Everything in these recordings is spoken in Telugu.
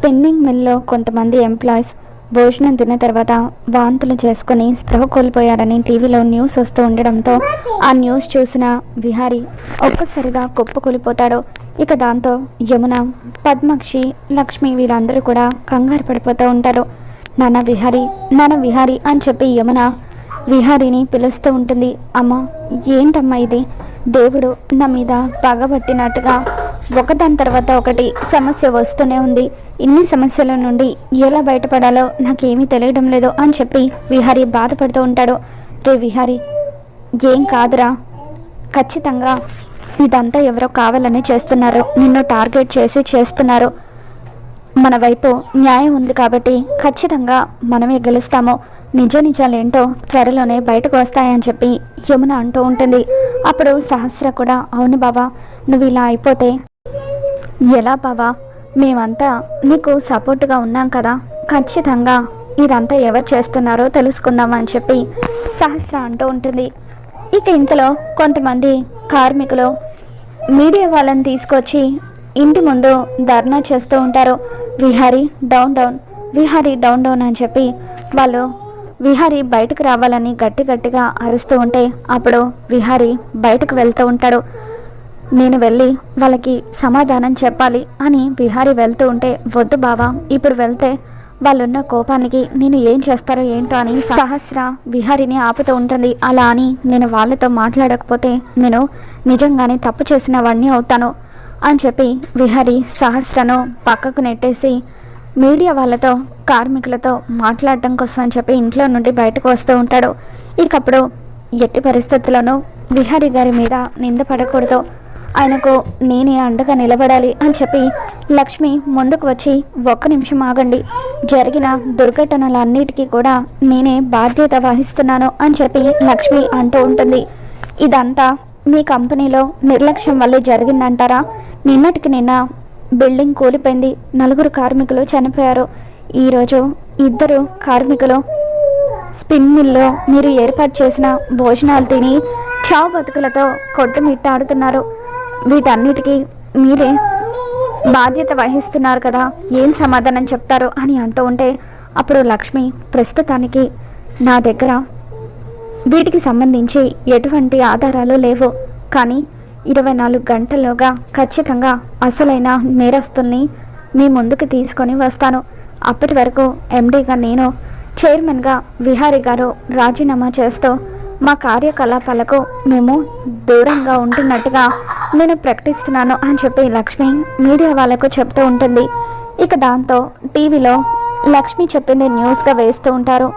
స్పిన్నింగ్ మిల్లో కొంతమంది ఎంప్లాయీస్ భోజనం తిన్న తర్వాత వాంతులు చేసుకుని స్పృహ కోల్పోయారని టీవీలో న్యూస్ వస్తూ ఉండడంతో ఆ న్యూస్ చూసిన విహారీ ఒక్కసారిగా కుప్పకూలిపోతాడు. ఇక దాంతో యమున, పద్మాక్షి, లక్ష్మి వీరందరూ కూడా కంగారు పడిపోతూ ఉంటారు. నాన్న విహారీ అని చెప్పి యమున విహారీని పిలుస్తూ ఉంటుంది. అమ్మ, ఏంటమ్మా ఇది? దేవుడు నా మీద పగబట్టినట్టుగా ఒకదాని తర్వాత ఒకటి సమస్య వస్తూనే ఉంది. ఇన్ని సమస్యల నుండి ఎలా బయటపడాలో నాకేమీ తెలియడం లేదు అని చెప్పి విహారీ బాధపడుతూ ఉంటాడు. రే విహారీ, ఏం కాదురా, ఖచ్చితంగా ఇదంతా ఎవరో కావాలని చేస్తున్నారు, నిన్ను టార్గెట్ చేసి చేస్తున్నారు. మన వైపు న్యాయం ఉంది కాబట్టి ఖచ్చితంగా మనమే గెలుస్తాము. నిజాలేంటో త్వరలోనే బయటకు వస్తాయని చెప్పి యమున అంటూ ఉంటుంది. అప్పుడు సహస్ర కూడా, అవును బావా, నువ్వు ఇలా అయిపోతే ఎలా బావా? మేమంతా నీకు సపోర్టుగా ఉన్నాం కదా, ఖచ్చితంగా ఇదంతా ఎవరు చేస్తున్నారో తెలుసుకుందామని చెప్పి సహస్ర అంటూ ఉంటుంది. ఇక ఇంతలో కొంతమంది కార్మికులు మీడియా వాళ్ళని తీసుకొచ్చి ఇంటి ముందు ధర్నా చేస్తూ ఉంటారు. విహారీ డౌన్ డౌన్ అని చెప్పి వాళ్ళు విహారీ బయటకు రావాలని గట్టిగా అరుస్తూ ఉంటే అప్పుడు విహారీ బయటకు వెళ్తూ ఉంటాడు. నేను వెళ్ళి వాళ్ళకి సమాధానం చెప్పాలి అని విహారీ వెళ్తూ ఉంటే, వద్దు బావా, ఇప్పుడు వెళ్తే వాళ్ళున్న కోపానికి నేను ఏం చేస్తారో ఏంటో అని సహస్ర విహారీని ఆపుతూ ఉంటుంది. అలా అని నేను వాళ్ళతో మాట్లాడకపోతే నేను నిజంగానే తప్పు చేసిన వాడిని అవుతాను అని చెప్పి విహారీ సహస్రను పక్కకు నెట్టేసి మీడియా వాళ్ళతో కార్మికులతో మాట్లాడటం కోసం అని చెప్పి ఇంట్లో నుండి బయటకు వస్తూ ఉంటాడు. ఇకప్పుడు ఎట్టి పరిస్థితుల్లోనూ విహారీ గారి మీద నింద పడకూడదు, ఆయనకు నేనే అండగా నిలబడాలి అని చెప్పి లక్ష్మి ముందుకు వచ్చి, ఒక్క నిమిషం ఆగండి, జరిగిన దుర్ఘటనలన్నిటికీ కూడా నేనే బాధ్యత వహిస్తున్నాను అని చెప్పి లక్ష్మి అంటూ ఉంటుంది. ఇదంతా మీ కంపెనీలో నిర్లక్ష్యం వల్లే జరిగిందంటారా? నిన్నటికి నిన్న బిల్డింగ్ కూలిపోయింది, 4 కార్మికులు చనిపోయారు. ఈరోజు 2 కార్మికులు స్పిన్ మిల్లో మీరు ఏర్పాటు చేసిన భోజనాలు తిని చావు బతుకులతో కొట్టుమిట్టాడుతున్నారు. వీటన్నిటికీ మీరే బాధ్యత వహిస్తున్నారు కదా, ఏం సమాధానం చెప్తారు అని అంటూ ఉంటే అప్పుడు లక్ష్మి, ప్రస్తుతానికి నా దగ్గర వీటికి సంబంధించి ఎటువంటి ఆధారాలు లేవు, కానీ 24 గంటల్లోగా ఖచ్చితంగా అసలైన నేరస్తుల్ని మీ ముందుకు తీసుకొని వస్తాను. అప్పటి వరకు ఎండీగా నేను, చైర్మన్గా విహారీ గారు రాజీనామా చేస్తూ మా కార్యకలాపాలకు మేము దూరంగా ఉంటున్నట్టుగా నేను ప్రకటిస్తున్నాను అని చెప్పి లక్ష్మి మీడియా వాళ్ళకు చెప్తూ ఉంటుంది. ఇక దాంతో టీవీలో లక్ష్మి చెప్పింది న్యూస్గా వేస్తూ ఉంటారు.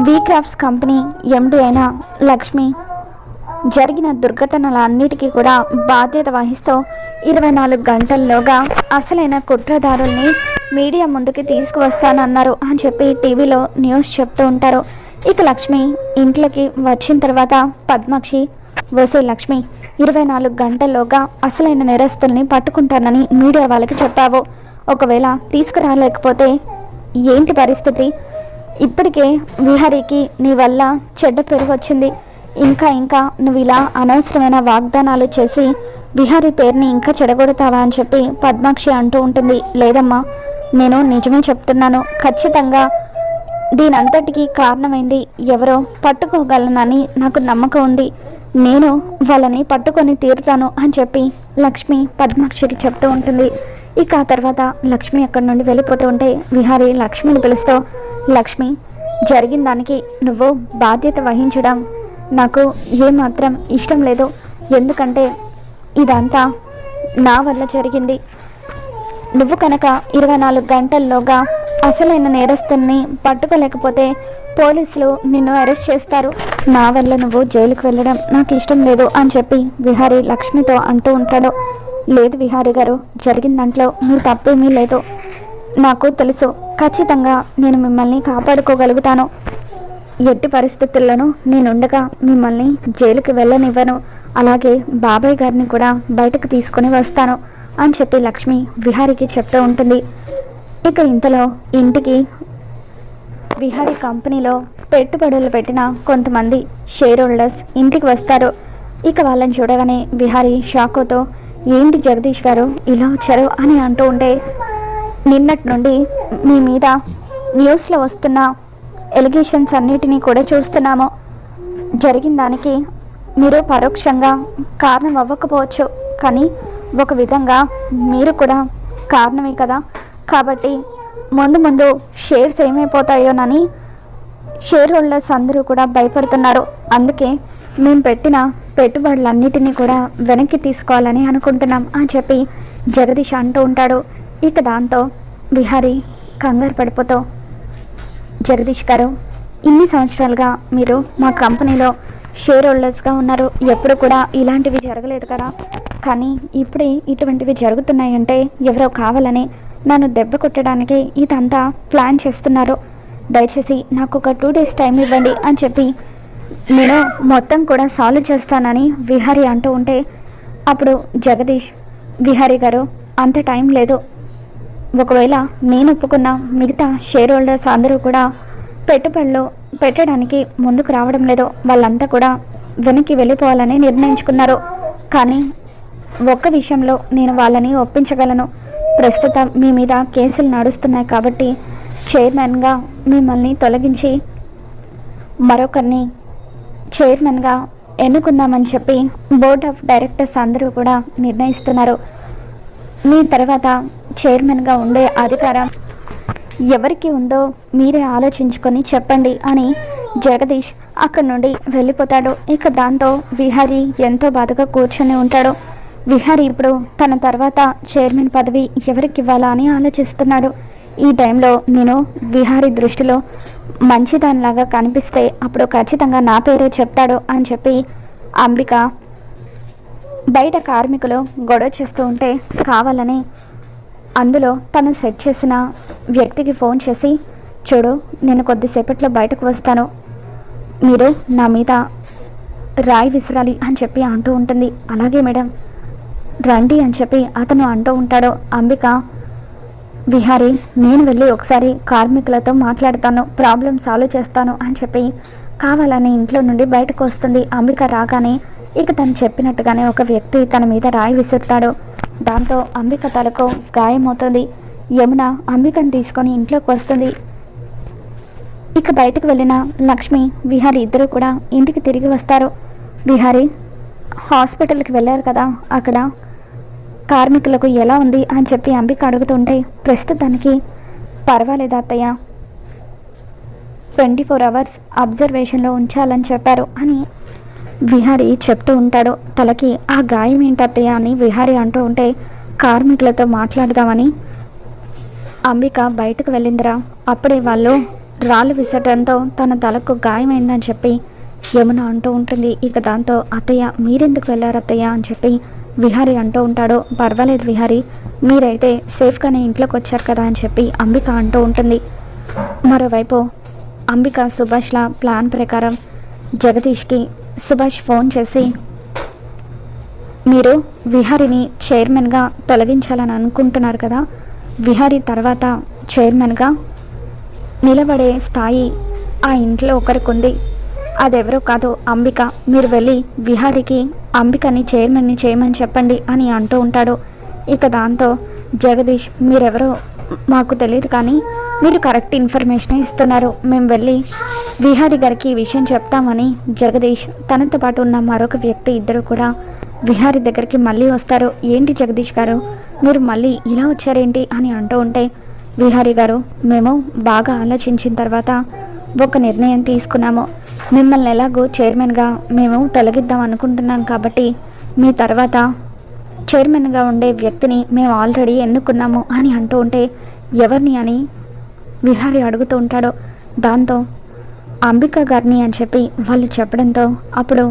వీక్రాఫ్ట్స్ కంపెనీ ఎండీ అయిన లక్ష్మి జరిగిన దుర్ఘటనలన్నిటికీ కూడా బాధ్యత వహిస్తూ 24 గంటల్లోగా అసలైన కుట్రదారుల్ని మీడియా ముందుకి తీసుకువస్తానన్నారు అని చెప్పి టీవీలో న్యూస్ చెప్తూ ఉంటారు. ఇక లక్ష్మి ఇంట్లోకి వచ్చిన తర్వాత పద్మాక్షి, వసే లక్ష్మి, 24 గంటల్లోగా అసలైన నేరస్తుల్ని పట్టుకుంటానని మీడియా వాళ్ళకి చెప్పావు, ఒకవేళ తీసుకురాలేకపోతే ఏంటి పరిస్థితి? ఇప్పటికే విహారీకి నీ వల్ల చెడ్డ పేరు వచ్చింది, ఇంకా నువ్వు ఇలా అనవసరమైన వాగ్దానాలు చేసి విహారీ పేరుని ఇంకా చెడగొడతావా అని చెప్పి పద్మాక్షి అంటూ ఉంటుంది. లేదమ్మా, నేను నిజమే చెప్తున్నాను, ఖచ్చితంగా దీనంతటికీ కారణమైంది ఎవరో పట్టుకోగలనని నాకు నమ్మకం ఉంది, నేను వాళ్ళని పట్టుకొని తీరుతాను అని చెప్పి లక్ష్మి పద్మాక్షికి చెప్తూ ఉంటుంది. ఇక ఆ తర్వాత లక్ష్మి అక్కడి నుండి వెళ్ళిపోతూ ఉంటే విహారీ లక్ష్మిని పిలుస్తూ, లక్ష్మి, జరిగిన దానికి నువ్వు బాధ్యత వహించడం నాకు ఏమాత్రం ఇష్టం లేదు, ఎందుకంటే ఇదంతా నా వల్ల జరిగింది. నువ్వు కనుక 24 గంటల్లోగా అసలైన నేరస్తుల్ని పట్టుకోలేకపోతే పోలీసులు నిన్ను అరెస్ట్ చేస్తారు, నా వల్ల నువ్వు జైలుకు వెళ్ళడం నాకు ఇష్టం లేదు అని చెప్పి విహారీ లక్ష్మితో అంటూ ఉంటాడు. లేదు విహారీ గారు, జరిగిన దాంట్లో మీ తప్పేమీ లేదు, నాకు తెలుసు, ఖచ్చితంగా నేను మిమ్మల్ని కాపాడుకోగలుగుతాను, ఎట్టి పరిస్థితుల్లోనూ నేనుండగా మిమ్మల్ని జైలుకి వెళ్ళనివ్వను, అలాగే బాబాయ్ గారిని కూడా బయటకు తీసుకొని వస్తాను అని చెప్పి లక్ష్మి విహారీకి చెప్తూ ఉంటుంది. ఇక ఇంతలో ఇంటికి విహారీ కంపెనీలో పెట్టుబడులు పెట్టిన కొంతమంది షేర్ హోల్డర్స్ ఇంటికి వస్తారు. ఇక వాళ్ళని చూడగానే విహారీ షాకోతో, ఏంటి జగదీష్ గారు ఇలా వచ్చారు అని అంటూ ఉంటే నిన్నటి నుండి మీ మీద న్యూస్లో వస్తున్న ఎలిగేషన్స్ అన్నిటినీ కూడా చూస్తున్నాము. జరిగిన దానికి మీరు పరోక్షంగా కారణం అవ్వకపోవచ్చు, కానీ ఒక విధంగా మీరు కూడా కారణమే కదా. కాబట్టి ముందు ముందు షేర్స్ ఏమైపోతాయోనని షేర్ హోల్డర్స్ అందరూ కూడా భయపడుతున్నారు. అందుకే మేము పెట్టిన పెట్టుబడులన్నిటినీ కూడా వెనక్కి తీసుకోవాలని అనుకుంటున్నాం అని చెప్పి జగదీష్ అంటూ ఉంటాడు. ఇక దాంతో విహారీ కంగారు పడిపోతూ, జగదీష్ గారు, ఇన్ని సంవత్సరాలుగా మీరు మా కంపెనీలో షేర్ హోల్డర్స్గా ఉన్నారు. ఎప్పుడు కూడా ఇలాంటివి జరగలేదు కదా. కానీ ఇప్పుడే ఇటువంటివి జరుగుతున్నాయంటే ఎవరో కావాలని నన్ను దెబ్బ కొట్టడానికి ఇదంతా ప్లాన్ చేస్తున్నారు. దయచేసి నాకు ఒక 2 days టైం ఇవ్వండి అని చెప్పి నేను మొత్తం కూడా సాల్వ్ చేస్తానని విహారీ అంటూ ఉంటే, అప్పుడు జగదీష్, విహారీ గారు, అంత టైం లేదు. ఒకవేళ నేను ఒప్పుకున్న మిగతా షేర్ హోల్డర్స్ అందరూ కూడా పెట్టుబడులు పెట్టడానికి ముందుకు రావడం లేదు. వాళ్ళంతా కూడా వెనక్కి వెళ్ళిపోవాలని నిర్ణయించుకున్నారు. కానీ ఒక్క విషయంలో నేను వాళ్ళని ఒప్పించగలను. ప్రస్తుతం మీ మీద కేసులు నడుస్తున్నాయి కాబట్టి చైర్మన్గా మిమ్మల్ని తొలగించి మరొకరిని చైర్మన్గా ఎన్నుకుందామని చెప్పి బోర్డ్ ఆఫ్ డైరెక్టర్స్ అందరూ కూడా నిర్ణయిస్తున్నారు. మీ తర్వాత చైర్మన్గా ఉండే అధికారం ఎవరికి ఉందో మీరే ఆలోచించుకొని చెప్పండి అని జగదీష్ అక్కడి నుండి వెళ్ళిపోతాడు. ఇక దాంతో విహారీ ఎంతో బాధగా కూర్చొని ఉంటాడు. విహారీ ఇప్పుడు తన తర్వాత చైర్మన్ పదవి ఎవరికి ఇవ్వాలా అని ఆలోచిస్తున్నాడు. ఈ టైంలో నేను విహారీ దృష్టిలో మంచిదానిలాగా కనిపిస్తే అప్పుడు ఖచ్చితంగా నా పేరే చెప్తాడు అని చెప్పి అంబిక బయట కార్మికులు గొడవ చేస్తూ ఉంటే కావాలని అందులో తను సెట్ చేసిన వ్యక్తికి ఫోన్ చేసి, చూడు, నేను కొద్దిసేపట్లో బయటకు వస్తాను, మీరు నా మీద రాయి విసిరాలి అని చెప్పి అంటూ ఉంటుంది. అలాగే మేడం, రండి అని చెప్పి అతను అంటూ ఉంటాడు. అంబిక, విహారీ, నేను వెళ్ళి ఒకసారి కార్మికులతో మాట్లాడతాను, ప్రాబ్లం సాల్వ్ చేస్తాను అని చెప్పి కావాలని ఇంట్లో నుండి బయటకు వస్తుంది. అంబిక రాగానే ఇక తను చెప్పినట్టుగానే ఒక వ్యక్తి తన మీద రాయి విసురుతాడు. దాంతో అంబిక తలకు గాయమవుతుంది. యమున అంబికను తీసుకొని ఇంట్లోకి వస్తుంది. ఇక బయటకు వెళ్ళిన లక్ష్మి, విహారీ ఇద్దరు కూడా ఇంటికి తిరిగి వస్తారు. విహారీ, హాస్పిటల్కి వెళ్ళారు కదా, అక్కడ కార్మికులకు ఎలా ఉంది అని చెప్పి అంబిక అడుగుతుంటే, ప్రస్తుతానికి పర్వాలేదు అత్తయ్య, 24 hours అబ్జర్వేషన్లో ఉంచాలని చెప్పారు అని విహారీ చెప్తూ ఉంటాడు. తలకి ఆ గాయం ఏంటత్తయ్య అని విహారీ అంటూ ఉంటే, కార్మికులతో మాట్లాడదామని అంబిక బయటకు వెళ్ళిందిరా, అప్పుడే వాళ్ళు రాళ్ళు విసరడంతో తన తలకు గాయమైందని చెప్పి యమున అంటూ ఉంటుంది. ఇక దాంతో అత్తయ్య మీరెందుకు వెళ్ళారు అత్తయ్య అని చెప్పి విహారీ అంటూ ఉంటాడు. పర్వాలేదు విహారీ, మీరైతే సేఫ్గానే ఇంట్లోకి వచ్చారు కదా అని చెప్పి అంబిక అంటూ ఉంటుంది. మరోవైపు అంబిక సుభాష్ల ప్లాన్ ప్రకారం జగదీష్కి సుభాష్ ఫోన్ చేసి, మీరు విహారీని చైర్మన్గా తొలగించాలని అనుకుంటున్నారు కదా, విహారీ తర్వాత చైర్మన్గా నిలబడే స్థాయి ఆ ఇంట్లో ఒకరికి ఉంది, అదెవరో కాదు అంబిక, మీరు వెళ్ళి విహారీకి అంబికని చైర్మన్ని చేయమని చెప్పండి అని అంటూ ఉంటాడు. ఇక దాంతో జగదీష్, మీరెవరో మాకు తెలియదు కానీ మీరు కరెక్ట్ ఇన్ఫర్మేషన్ ఇస్తున్నారు, మేము వెళ్ళి విహారీ గారికి ఈ విషయం చెప్తామని జగదీష్ తనతో పాటు ఉన్న మరొక వ్యక్తి ఇద్దరు కూడా విహారీ దగ్గరికి మళ్ళీ వస్తారు. ఏంటి జగదీష్ గారు, మీరు మళ్ళీ ఇలా వచ్చారేంటి అని అంటూ ఉంటే, విహారీ గారు, మేము బాగా ఆలోచించిన తర్వాత ఒక నిర్ణయం తీసుకున్నాము, మిమ్మల్ని ఎలాగో చైర్మన్గా మేము తొలగిద్దాం అనుకుంటున్నాం కాబట్టి మీ తర్వాత చైర్మన్గా ఉండే వ్యక్తిని మేము ఆల్రెడీ ఎన్నుకున్నాము అని అంటూ ఉంటే, ఎవరిని అని విహారీ అడుగుతూ ఉంటాడు. దాంతో అంబిక గారిని అని చెప్పి వాళ్ళు చెప్పడంతో అప్పుడు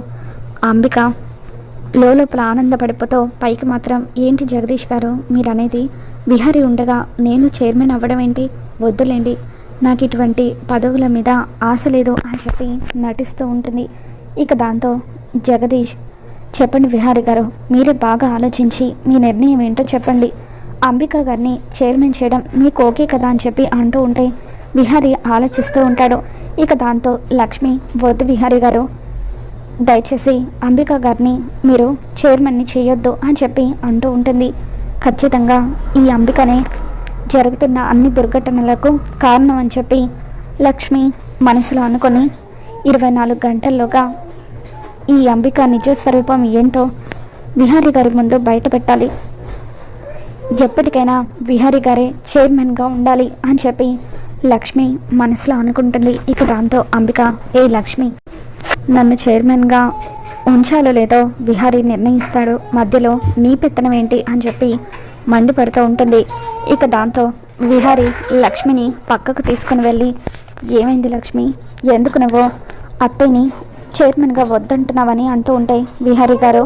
అంబిక లోపల ఆనందపడిపోతూ పైకి మాత్రం, ఏంటి జగదీష్ గారు మీరు అనేది, విహారీ ఉండగా నేను చైర్మన్ అవ్వడం ఏంటి, వద్దులేండి, నాకు ఇటువంటి పదవుల మీద ఆశ లేదు అని చెప్పి నటిస్తూ ఉంటుంది. ఇక దాంతో జగదీష్, చెప్పండి విహారీ గారు, మీరే బాగా ఆలోచించి మీ నిర్ణయం ఏంటో చెప్పండి, అంబిక గారిని చైర్మన్ చేయడం మీకు ఓకే కదా అని చెప్పి అంటూ ఉంటే విహారీ ఆలోచిస్తూ ఉంటాడు. ఇక దాంతో లక్ష్మి, వద్దు విహారీ గారు, దయచేసి అంబిక గారిని మీరు చైర్మన్ని చేయొద్దు అని చెప్పి అంటూ ఉంటుంది. ఖచ్చితంగా ఈ అంబికనే జరుగుతున్న అన్ని దుర్ఘటనలకు కారణం అని చెప్పి లక్ష్మి మనసులో అనుకొని 24 గంటల్లోగా ఈ అంబిక నిజ స్వరూపం ఏంటో విహారీ గారి ముందు బయట పెట్టాలి, ఎప్పటికైనా విహారీ గారే చైర్మన్గా ఉండాలి అని చెప్పి లక్ష్మి మనసులో అనుకుంటుంది. ఇక దాంతో అంబిక, ఏ లక్ష్మి, నన్ను చైర్మన్గా ఉంచాలో లేదో విహారీ నిర్ణయిస్తాడు, మధ్యలో నీ పెత్తనం ఏంటి అని చెప్పి మండిపడుతూ ఉంటుంది. ఇక దాంతో విహారీ లక్ష్మిని పక్కకు తీసుకుని వెళ్ళి, ఏమైంది లక్ష్మి, ఎందుకు నువ్వు అత్తయ్యని చైర్మన్గా వద్దంటున్నావని అంటూ ఉంటే, విహారీ గారు,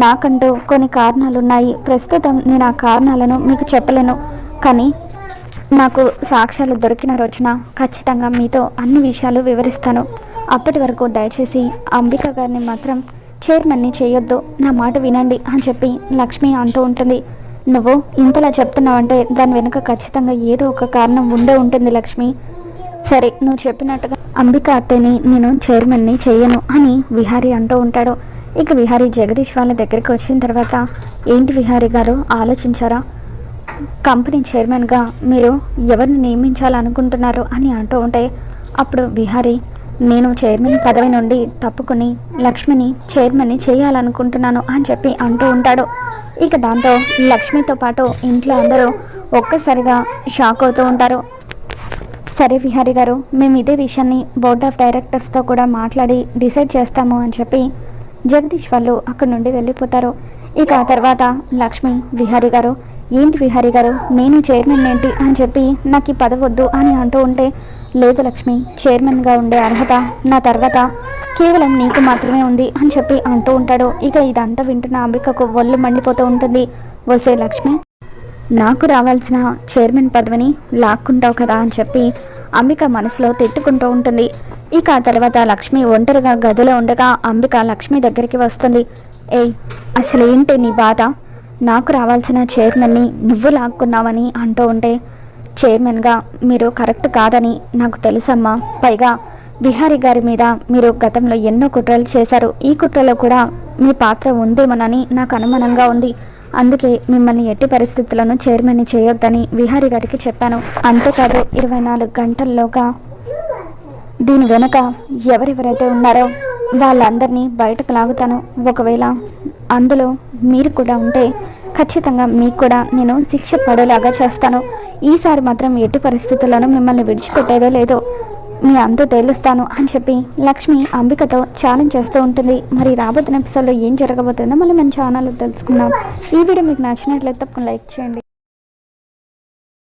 నాకంటూ కొన్ని కారణాలు ఉన్నాయి, ప్రస్తుతం నేను ఆ కారణాలను మీకు చెప్పలేను, కానీ నాకు సాక్ష్యాలు దొరికిన రోజున ఖచ్చితంగా మీతో అన్ని విషయాలు వివరిస్తాను, అప్పటి వరకు దయచేసి అంబిక గారిని మాత్రం చైర్మన్ని చేయొద్దు, నా మాట వినండి అని చెప్పి లక్ష్మి అంటూ ఉంటుంది. నువ్వు ఇంతలా చెప్తున్నావంటే దాని వెనుక ఖచ్చితంగా ఏదో ఒక కారణం ఉండే ఉంటుంది లక్ష్మి. సరే, నువ్వు చెప్పినట్టుగా అంబిక అత్తయ్యని నేను చైర్మన్ని చేయను అని విహారీ అంటూ ఉంటాడు. ఇక విహారీ జగదీష్ వాళ్ళ దగ్గరికి వచ్చిన తర్వాత, ఏంటి విహారీ గారు, ఆలోచించారా, కంపెనీ చైర్మన్గా మీరు ఎవరిని నియమించాలనుకుంటున్నారు అని అంటూ ఉంటే, అప్పుడు విహారీ, నేను చైర్మన్ పదవి నుండి తప్పుకొని లక్ష్మిని చైర్మన్ని చేయాలనుకుంటున్నాను అని చెప్పి అంటూ ఉంటాడు. ఇక దాంతో లక్ష్మితో పాటు ఇంట్లో అందరూ ఒక్కసారిగా షాక్ అవుతూ ఉంటారు. సరే విహారీ గారు, మేము ఇదే విషయాన్ని బోర్డ్ ఆఫ్ డైరెక్టర్స్తో కూడా మాట్లాడి డిసైడ్ చేస్తాము అని చెప్పి జగదీష్ వాళ్ళు అక్కడి నుండి వెళ్ళిపోతారు. ఇక ఆ తర్వాత లక్ష్మి, విహారీ గారు, ఏంటి విహారీ గారు, నేను చైర్మన్ ఏంటి అని చెప్పి నాకు ఈ పదవి వద్దు అని అంటూ ఉంటే, లేదు లక్ష్మి, చైర్మన్గా ఉండే అర్హత నా తర్వాత కేవలం నీకు మాత్రమే ఉంది అని చెప్పి అంటూ ఉంటాడు. ఇక ఇదంతా వింటున్న అంబికకు ఒళ్ళు మండిపోతూ ఉంటుంది. వసే లక్ష్మి, నాకు రావాల్సిన చైర్మన్ పదవిని లాక్కుంటావు కదా అని చెప్పి అంబిక మనసులో తిట్టుకుంటూ ఉంటుంది. ఇక ఆ తర్వాత లక్ష్మి ఒంటరిగా గదిలో ఉండగా అంబిక లక్ష్మి దగ్గరికి వస్తుంది. ఏయ్, అసలు ఏంటి నీ బాధ, నాకు రావాల్సిన చైర్మన్ని నువ్వు లాక్కున్నావని అంటూ ఉంటే, చైర్మన్గా మీరు కరెక్ట్ కాదని నాకు తెలుసమ్మా, పైగా విహారీ గారి మీద మీరు గతంలో ఎన్నో కుట్రలు చేశారు, ఈ కుట్రలో కూడా మీ పాత్ర ఉందేమోనని నాకు అనుమానంగా ఉంది, అందుకే మిమ్మల్ని ఎట్టి పరిస్థితులను చైర్మన్ని చేయొద్దని విహారీ గారికి చెప్పాను, అంతేకాదు 24 గంటల్లోగా దీని వెనుక ఎవరెవరైతే ఉన్నారో వాళ్ళందరినీ బయటకు లాగుతాను, ఒకవేళ అందులో మీరు కూడా ఉంటే ఖచ్చితంగా మీకు కూడా నేను శిక్ష పడేలాగా చేస్తాను, ఈసారి మాత్రం ఎట్టి పరిస్థితుల్లోనూ మిమ్మల్ని విడిచిపెట్టేదే లేదు, మీ అంతా తేలుస్తాను అని చెప్పి లక్ష్మి అంబికతో ఛాలెంజ్ చేస్తూ ఉంటుంది. మరి రాబోతున్న ఎపిసోడ్లో ఏం జరగబోతుందో మళ్ళీ మన ఛానల్లో తెలుసుకుందాం. ఈ వీడియో మీకు నచ్చినట్లయితే తప్పకుండా లైక్ చేయండి.